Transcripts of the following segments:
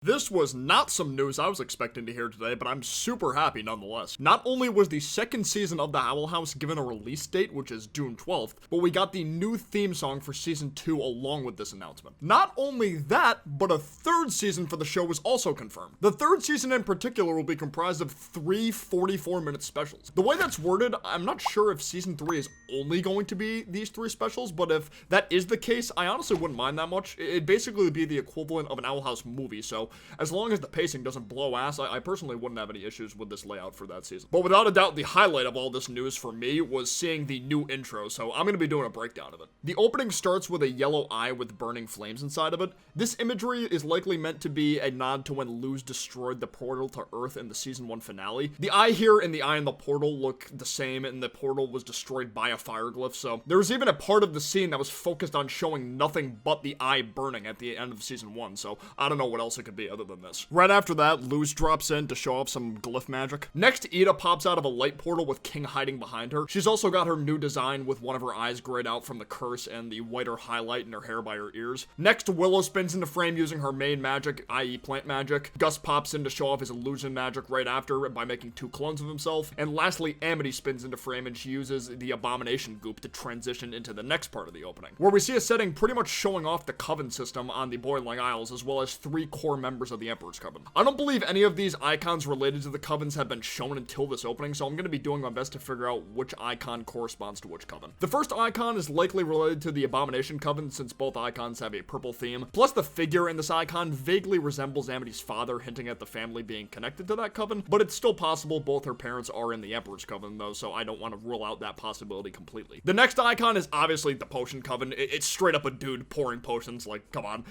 This was not some news I was expecting to hear today, but I'm super happy nonetheless. Not only was the second season of The Owl House given a release date, which is June 12th, but we got the new theme song for season 2 along with this announcement. Not only that, but a third season for the show was also confirmed. The third season in particular will be comprised of 3 44-minute specials. The way that's worded, I'm not sure if season 3 is only going to be these 3 specials, but if that is the case, I honestly wouldn't mind that much. It'd basically be the equivalent of an Owl House movie, so as long as the pacing doesn't blow ass, I personally wouldn't have any issues with this layout for that season. But without a doubt, the highlight of all this news for me was seeing the new intro, so I'm going to be doing a breakdown of it. The opening starts with a yellow eye with burning flames inside of it. This imagery is likely meant to be a nod to when Luz destroyed the portal to Earth in the season 1 finale. The eye here and the eye in the portal look the same, and the portal was destroyed by a fire glyph, so there was even a part of the scene that was focused on showing nothing but the eye burning at the end of season 1, so I don't know what else it could be other than this. Right after that, Luz drops in to show off some glyph magic. Next, Ida pops out of a light portal with King hiding behind her. She's also got her new design with one of her eyes grayed out from the curse and the whiter highlight in her hair by her ears. Next, Willow spins into frame using her main magic, i.e. plant magic. Gus pops in to show off his illusion magic right after by making 2 clones of himself. And lastly, Amity spins into frame and she uses the abomination goop to transition into the next part of the opening, where we see a setting pretty much showing off the Coven system on the Boiling Isles, as well as 3 core members of the Emperor's Coven. I don't believe any of these icons related to the Covens have been shown until this opening, so I'm going to be doing my best to figure out which icon corresponds to which Coven. The first icon is likely related to the Abomination Coven, since both icons have a purple theme, plus the figure in this icon vaguely resembles Amity's father, hinting at the family being connected to that coven, but it's still possible both her parents are in the Emperor's Coven though, so I don't want to rule out that possibility completely. The next icon is obviously the Potion Coven. It's straight up a dude pouring potions, like, come on.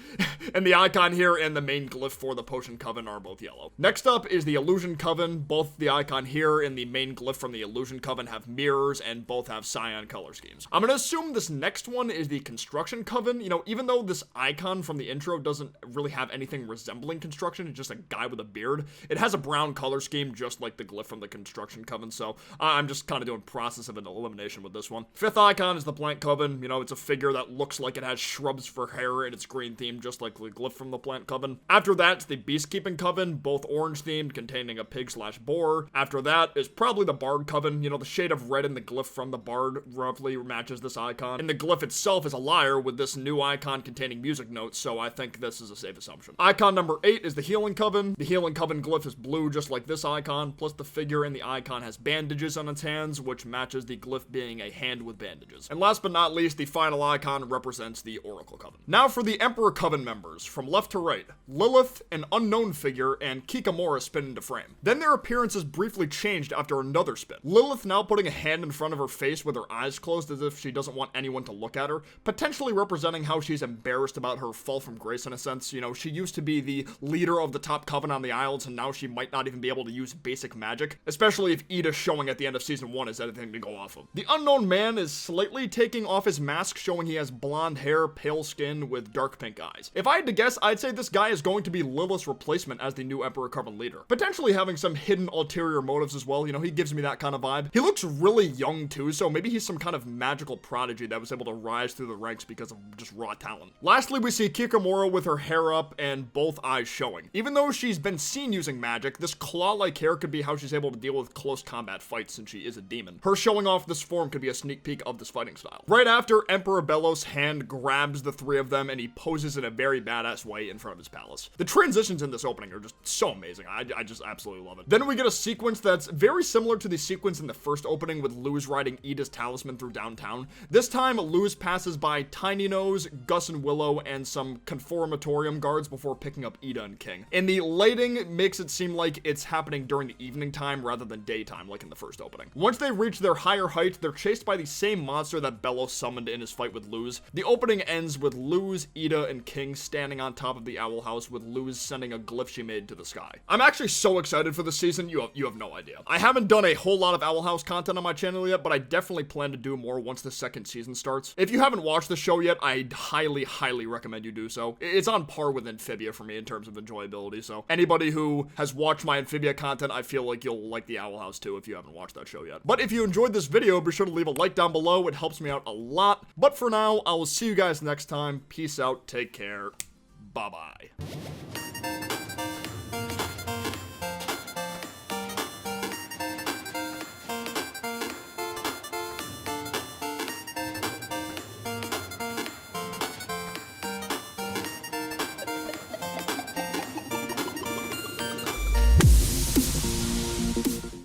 And the icon here and the main glyph for the Potion Coven are both yellow. Next up is the Illusion Coven. Both the icon here and the main glyph from the Illusion Coven have mirrors and both have cyan color schemes. I'm gonna assume this next one is the Construction Coven. You know, even though this icon from the intro doesn't really have anything resembling construction, it's just a guy with a beard, it has a brown color scheme just like the glyph from the Construction Coven, so I'm just kind of doing process of an elimination with this one. Fifth icon is the Plant Coven. You know, it's a figure that looks like it has shrubs for hair and it's green themed just like the glyph from the Plant Coven. After that, it's the Beastkeeping Coven, both orange themed, containing a pig/boar. After that is probably the Bard Coven. You know, the shade of red in the glyph from the Bard roughly matches this icon. And the glyph itself is a lyre with this new icon containing music notes, so I think this is a safe assumption. Icon number 8 is the Healing Coven. The Healing Coven glyph is blue just like this icon, plus the figure in the icon has bandages on its hands, which matches the glyph being a hand with bandages. And last but not least, the final icon represents the Oracle Coven. Now for the Emperor Coven members, from left to right, Lilith, an unknown figure, and Kikamura spin into frame. Then their appearances briefly changed after another spin. Lilith now putting a hand in front of her face with her eyes closed as if she doesn't want anyone to look at her, potentially representing how she's embarrassed about her fall from grace in a sense. You know, she used to be the leader of the top coven on the Isles, and now she might not even be able to use basic magic, especially if Ida showing at the end of season 1 is anything to go off of. The unknown man is slightly taking off his mask, showing he has blonde hair, pale skin, with dark pink eyes. If I had to guess, I'd say this guy is going to be Lilith's replacement as the new Emperor Coven leader. Potentially having some hidden ulterior motives as well. You know, he gives me that kind of vibe. He looks really young too, so maybe he's some kind of magical prodigy that was able to rise through the ranks because of just raw talent. Lastly, we see Kikamura with her hair up and both eyes showing. Even though she's been seen using magic, this claw-like hair could be how she's able to deal with close combat fights since she is a demon. Her showing off this form could be a sneak peek of this fighting style. Right after, Emperor Belos' hand grabs the 3 of them and he poses in a very badass way in front of his palace. The transitions in this opening are just so amazing. I just absolutely love it. Then we get a sequence that's very similar to the sequence in the first opening with Luz riding Ida's talisman through downtown. This time, Luz passes by Tiny Nose, Gus and Willow, and some conformatorium guards before picking up Ida and King. And the lighting makes it seem like it's happening during the evening time rather than daytime like in the first opening. Once they reach their higher height, they're chased by the same monster that Belos summoned in his fight with Luz. The opening ends with Luz, Ida, and King standing on top of the Owl House with Luz sending a glyph she made to the sky. I'm actually so excited for this season, you have no idea. I haven't done a whole lot of Owl House content on my channel yet, but I definitely plan to do more once the second season starts. If you haven't watched the show yet, I highly recommend you do so. It's on par with Amphibia for me in terms of enjoyability, so anybody who has watched my Amphibia content, I feel like you'll like the Owl House too if you haven't watched that show yet. But if you enjoyed this video, be sure to leave a like down below. It helps me out a lot. But for now, I will see you guys next time. Peace out. Take care. Bye-bye.